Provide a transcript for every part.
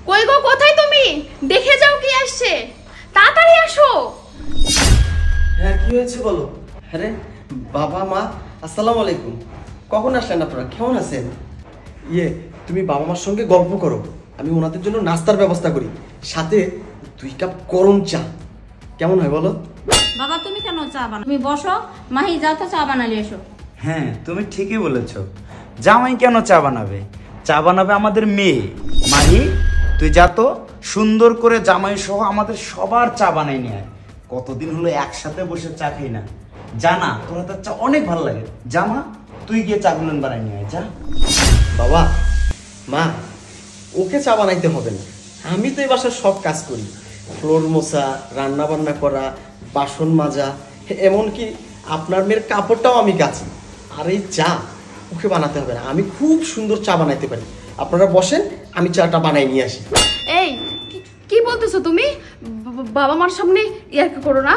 কই গো, কোথায় তুমি? দেখে যাও কি আসছে, তাড়াতাড়ি আসো। হ্যাঁ, কি হয়েছে বলো? আরে বাবা মা, আসসালামু আলাইকুম। কখন আসলেন আপনারা? কেমন আছেন? তুমি বাবা মার সঙ্গে গল্প করো, আমি ওনাদের জন্য নাস্তার ব্যবস্থা করি, সাথে 2 কাপ গরম চা। কেমন হয় বলো? বাবা তুমি কেন চা বানাও? তুমি বসো, মাহি যাও তো চা বানালে এসো। হ্যাঁ, তুমি ঠিকই বলেছ। জামাই কেন চা বানাবে? চা বানাবে আমাদের মেয়ে। মাহি, তুই যা তো, সুন্দর করে জামাই সহ আমাদের সবার চা বানাই নিয়ে আয়। কতদিন হলো একসাথে বসে চা খাই না। জানা তোর হাতের চা অনেক ভালো লাগে। জামা, তুই গিয়ে চা গুলো বানাই নিয়ে আয়, যা। বাবা মা, ওকে চা বানাইতে হবে না, আমি তো এই বাসার সব কাজ করি। ফ্লোর মোছা, রান্না বান্না করা, বাসন মাজা, এমনকি আপনার মেয়ের কাপড়টাও আমি কাচি। আর এই চা ওকে বানাতে হবে না, আমি খুব সুন্দর চা বানাইতে পারি। আপনারা বসেন, আমি চাটা বানাই নিয়ে আসি। এই কি বলতেছো তুমি? বাবা মার সামনে ইয়ার্কি করো না।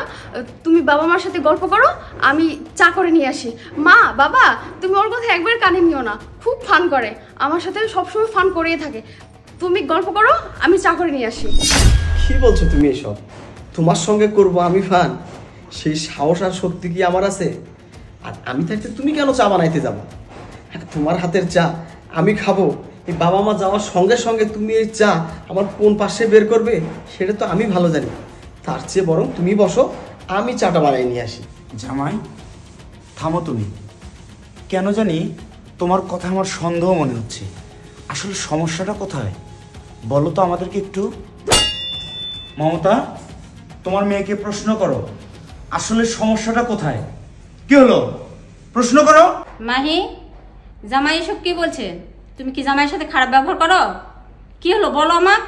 তুমি বাবা মার সাথে গল্প করো, আমি চা করে নিয়ে আসি। মা বাবা, তুমি ওর কথা একবার কানে নিও না, খুব ফান করে, আমার সাথে সবসময় ফান করিয়ে থাকে। তুমি গল্প করো, আমি চা করে নিয়ে আসি। কি বলছো তুমি এসব? তোমার সঙ্গে করব আমি ফান? সেই সাহস আর শক্তি কি আমার আছে? আর আমি থাকতে তুমি কেন চা বানাইতে যাবো? তোমার হাতের চা আমি খাবো, এই বাবা মা যাওয়ার সঙ্গে সঙ্গে তুমি এই চা আমার কোন পাশে বের করবে সেটা তো আমি ভালো জানি। তার চেয়ে বরং তুমি বসো, আমি চাটা বানাই নিয়ে আসি। জামাই, থামো তুমি। কেন জানি তোমার কথা আমার সন্দেহ মনে হচ্ছে। আসলে সমস্যাটা কোথায় বলো তো আমাদেরকে একটু। মমতা, তোমার মেয়েকে প্রশ্ন করো, আসলে সমস্যাটা কোথায়? কি হলো? প্রশ্ন করো। মাহি, জামাই এসব কি বলছে? তুমি কি জামাইয়ের সাথে খারাপ ব্যবহার করো? কি হলো বলো আমার,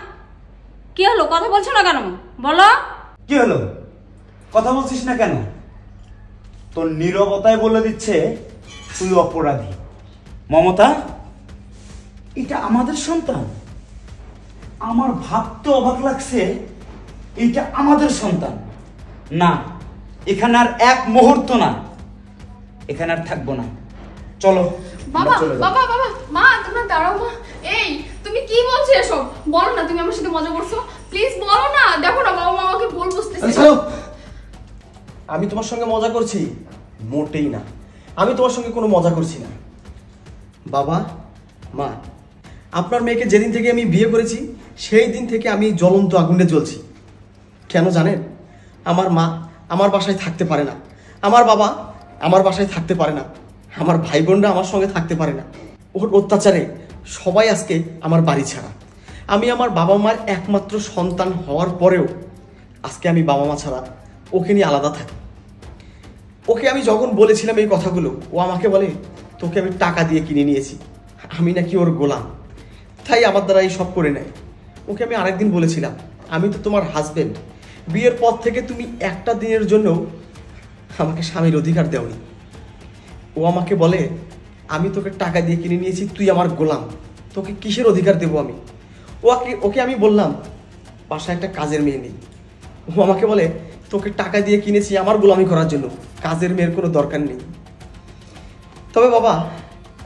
কি হলো? কথা বলছো না কেন? বলো। কি হলো? কথা বলছিস না কেন? তোর নীরবতায় বলে দিচ্ছে তুই অপরাধী। মমতা, এটা আমাদের সন্তান। আমার ভাবতে অবাক লাগছে, এটা আমাদের সন্তান না। এখানে আর এক মুহূর্ত না, এখানে আর থাকবো না। চলো বাবা বাবা বাবা, মা তোমরা দাঁড়াও। মা, এই তুমি কি বলছো এসব? বলো না, তুমি আমার সাথে মজা করছো? প্লিজ বলো না। দেখো না, বাবা মা আমাকে ভুল বুঝতেছে। আমি তোমার সঙ্গে মজা করছি? মোটেই না, আমি তোমার সঙ্গে কোনো মজা করছি না। বাবা মা, আপনার মেয়েকে যেদিন থেকে আমি বিয়ে করেছি সেই দিন থেকে আমি জ্বলন্ত আগুনে জ্বলছি। কেন জানেন? আমার মা আমার বাসায় থাকতে পারে না, আমার বাবা আমার বাসায় থাকতে পারে না, আমার ভাই বোনরা আমার সঙ্গে থাকতে পারে না। ওর অত্যাচারে সবাই আজকে আমার বাড়ি ছাড়া। আমি আমার বাবা মার একমাত্র সন্তান হওয়ার পরেও আজকে আমি বাবা মা ছাড়া ওকে নিয়ে আলাদা থাকি। ওকে আমি যখন বলেছিলাম এই কথাগুলো, ও আমাকে বলে তোকে আমি টাকা দিয়ে কিনে নিয়েছি, আমি নাকি ওর গোলাম, তাই আমার দ্বারা এই সব করে নেয়। ওকে আমি আরেকদিন বলেছিলাম আমি তো তোমার হাজবেন্ড, বিয়ের পর থেকে তুমি একটা দিনের জন্য আমাকে স্বামীর অধিকার দেওনি। ও আমাকে বলে আমি তোকে টাকা দিয়ে কিনে নিয়েছি, তুই আমার গোলাম, তোকে কিসের অধিকার দেবো আমি? ওকে আমি বললাম বাসায় একটা কাজের মেয়ে নেই। ও আমাকে বলে তোকে টাকা দিয়ে কিনেছি আমার গোলামি করার জন্য, কাজের মেয়ের কোনো দরকার নেই। তবে বাবা,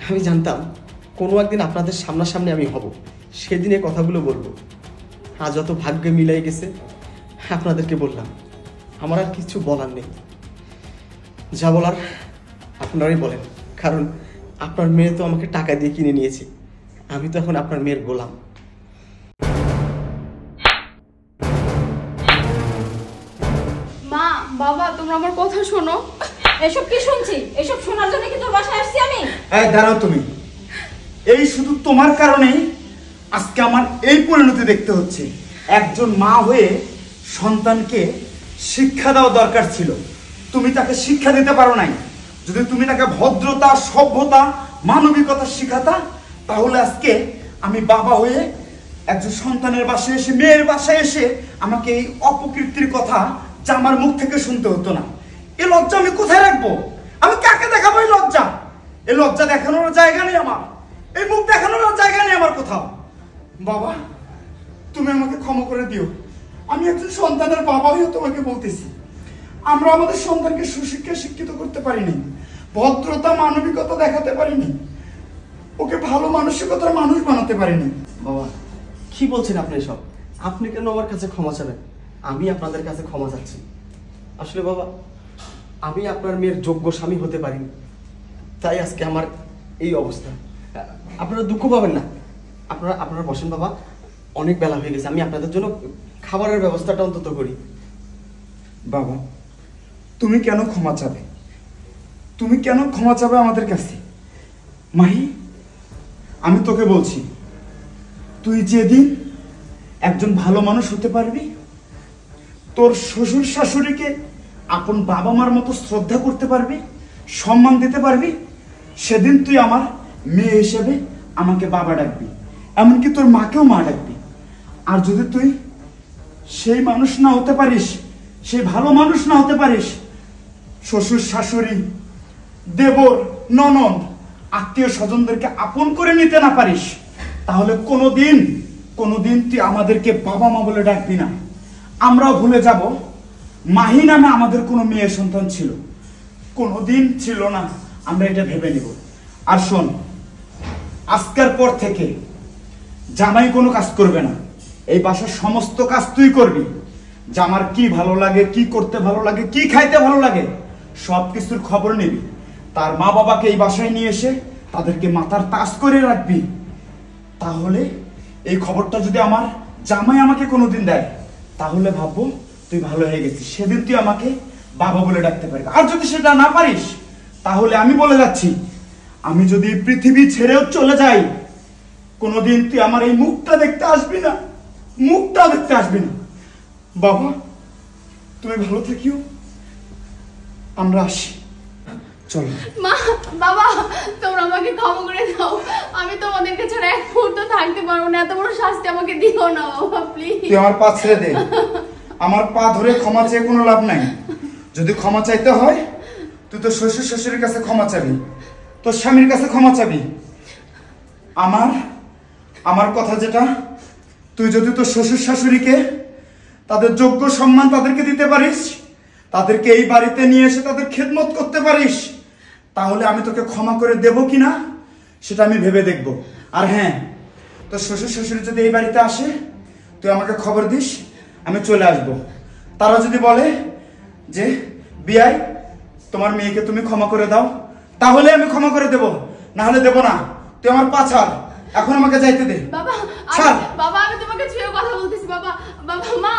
আমি জানতাম কোনো একদিন আপনাদের সামনাসামনি আমি হব, সেদিন এই কথাগুলো বলবো। আজ যত ভাগ্যে মিলাই গেছে, আপনাদেরকে বললাম। আমার আর কিছু বলার নেই, যা বলার আপনারাই বলেন, কারণ আপনার মেয়ে তো আমাকে টাকা দিয়ে কিনে নিয়েছে, আমি তো এখন আপনার মেয়ের গোলাম। মা বাবা, তোমরা আমার কথা শোনো। এসব কি শুনছি? এসব শোনার জন্য কি তোর বাসায় আসছি আমি? এই দাঁড়াও তুমি। এই শুধু তোমার কারণেই আজকে আমার এই পরিণতি দেখতে হচ্ছে। একজন মা হয়ে সন্তানকে শিক্ষা দেওয়া দরকার ছিল, তুমি তাকে শিক্ষা দিতে পারো নাই। যদি তুমি তাকে ভদ্রতা, সভ্যতা, মানবিকতা শিখাতা, তাহলে আজকে আমি বাবা হয়ে একজন সন্তানের বাসায় এসে, মেয়ের বাসায় এসে আমাকে এই অপকীর্তির কথা জামার মুখ থেকে শুনতে হতো না। এই লজ্জা আমি কোথায় রাখবো? আমি কাকে দেখাবো এই লজ্জা? এই লজ্জা দেখানোর জায়গা নেই আমার, এই মুখ দেখানোর জায়গা নেই আমার কোথাও। বাবা, তুমি আমাকে ক্ষমা করে দিও। আমি একজন সন্তানের বাবা হয়েও তোমাকে বলতেছি, আমরা আমাদের সন্তানকে সুশিক্ষা শিক্ষিত করতে পারিনি, ভদ্রতা, মানবিকতা দেখাতে পারিনি, ওকে ভালো মানসিকতার মানুষ বানাতে পারিনি। বাবা, কি বলছেন আপনি এসব? আপনি কেন আমার কাছে ক্ষমা চাবেন? আমি আপনাদের কাছে ক্ষমা চাচ্ছি। আসলে বাবা, আমি আপনার মেয়ের যোগ্য স্বামী হতে পারিনি, তাই আজকে আমার এই অবস্থা। আপনারা দুঃখ পাবেন না, আপনারা বসেন বাবা, অনেক বেলা হয়ে গেছে, আমি আপনাদের জন্য খাবারের ব্যবস্থাটা অন্তত করি। বাবা, তুমি কেন ক্ষমা চাবে? তুমি কেন ক্ষমা চাবে আমাদের কাছে? মাহি, আমি তোকে বলছি, তুই যেদিন একজন ভালো মানুষ হতে পারবি, তোর শ্বশুর শাশুড়িকে আপন বাবা মার মতো শ্রদ্ধা করতে পারবি, সম্মান দিতে পারবি, সেদিন তুই আমার মেয়ে হিসেবে আমাকে বাবা ডাকবি, এমনকি তোর মাকেও মা ডাকবি। আর যদি তুই সেই মানুষ না হতে পারিস, সেই ভালো মানুষ না হতে পারিস, শ্বশুর শাশুড়ি, দেবর, ননদ, আত্মীয় স্বজনদেরকে আপন করে নিতে না পারিস, তাহলে কোনোদিন তুই আমাদেরকে বাবা মা বলে ডাকবি না। আমরাও ভুলে যাব মাহি নামে আমাদের কোনো মেয়ে সন্তান ছিল, কোনোদিন ছিল না, আমরা এটা ভেবে নিব। আর শোন, আজকের পর থেকে জামাই কোনো কাজ করবে না, এই বাসার সমস্ত কাজ তুই করবি। জামার কি ভালো লাগে, কি করতে ভালো লাগে, কি খাইতে ভালো লাগে, সব কিছুর খবর নিবি। তার মা বাবাকে এই বাসায় নিয়ে এসে তাদেরকে মাথার তাজ করে রাখবি। তাহলে এই খবরটা যদি আমার জামাই আমাকে কোনোদিন দেয়, তাহলে ভাববো তুই ভালো হয়ে গেছিস, সেদিন তুই আমাকে বাবা বলে ডাকতে পারবি। আর যদি সেটা না পারিস, তাহলে আমি বলে যাচ্ছি, আমি যদি পৃথিবী ছেড়েও চলে যাই, কোনোদিন তুই আমার এই মুখটা দেখতে আসবি না, মুখটা দেখতে আসবি না। বাবা, তুমি ভালো থাকিও, আমরা আসি, চলো। মা, বাবা, তোমরা আমাকে ক্ষমা করে দাও, আমি তোমাদেরকে ছাড়া এক মুহূর্ত থাকতে পারবো না, এত বড় শাস্তি আমাকে দিও না বাবা, প্লিজ। তুই আমার পা ছেড়ে দে, আমার পা ধরে ক্ষমা চেয়ে কোনো লাভ নাই। যদি ক্ষমা চাইতে হয়, তুই তো শ্বশুর শাশুড়ির কাছে ক্ষমা চাবি, তোর স্বামীর কাছে ক্ষমা চাবি। আমার কথা যেটা, তুই যদি তোর শ্বশুর শাশুড়িকে তাদের যোগ্য সম্মান তাদেরকে দিতে পারিস, তাদেরকে এই বাড়িতে নিয়ে এসে তাদের খেদমত করতে পারিস, তাহলে আমি তোকে ক্ষমা করে দেব কিনা সেটা আমি ভেবে দেখব। আর হ্যাঁ, তোর শ্বশুর শাশুড়ি যদি এই বাড়িতে আসে, তুই আমাকে খবর দিস, আমি চলে আসব। তারা যদি বলে যে বিয়াই তোমার মেয়েকে তুমি ক্ষমা করে দাও, তাহলে আমি ক্ষমা করে দেব, না হলে দেব না। তুই আমার পা ছাড়, এখন আমাকে যাইতে দে। বাবা, ছাড়। বাবা, আমি তোমাকে ছুঁয়ে কথা বলতেছি বাবা। বাবা, মা,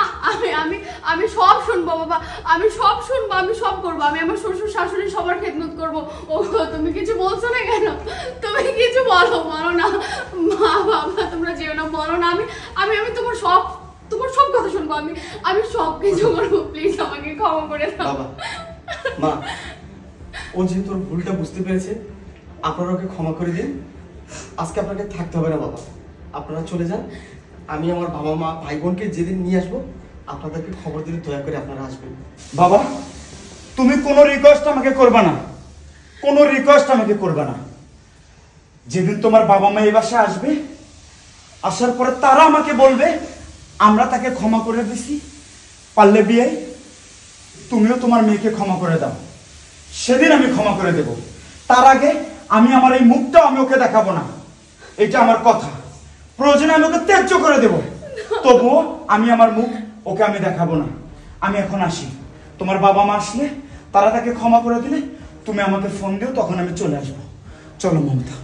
আমি সব শুনবো বাবা, আমি সব শুনবো, আমি সব করবো, আমি আমার শ্বশুর শাশুড়ি সবার খেদমত করবো। ও, তুমি কিছু বলছো না কেন? তুমি কিছু বলো না মা, বাবা, তোমরা যেও না, বলো না। আমি তোমার সব কথা শুনবো, আমি সব কিছু করবো, প্লিজ আমাকে ক্ষমা করে দাও। বাবা, মা, ও যেহেতু ওর ভুলটা বুঝতে পেরেছে, আপনারা ওকে ক্ষমা করে দিন। আজকে আপনাকে থাকতে হবে না বাবা, আপনারা চলে যান। আমি আমার বাবা মা ভাই বোনকে যেদিন নিয়ে আসবো, আপনাদেরকে খবর দিলে দয়া করে আপনারা আসবেন। বাবা, তুমি কোনো রিকোয়েস্ট আমাকে করবে না, কোনো রিকোয়েস্ট আমাকে করবে না। যেদিন তোমার বাবা মা এই বাসায় আসবে, আসার পরে তারা আমাকে বলবে আমরা তাকে ক্ষমা করে দিছি, পারলে বিয়ে তুমিও তোমার মেয়েকে ক্ষমা করে দাও, সেদিন আমি ক্ষমা করে দেব। তার আগে আমি আমার এই মুখটাও আমি ওকে দেখাবো না, এটা আমার কথা। প্রয়োজনে আমি ওকে ত্যায্য করে দেব, তবুও আমি আমার মুখ ওকে আমি দেখাবো না। আমি এখন আসি, তোমার বাবা মা আসলে তারা তাকে ক্ষমা করে দিলে তুমি আমাকে ফোন দিও, তখন আমি চলে আসবো। চলো মমতা।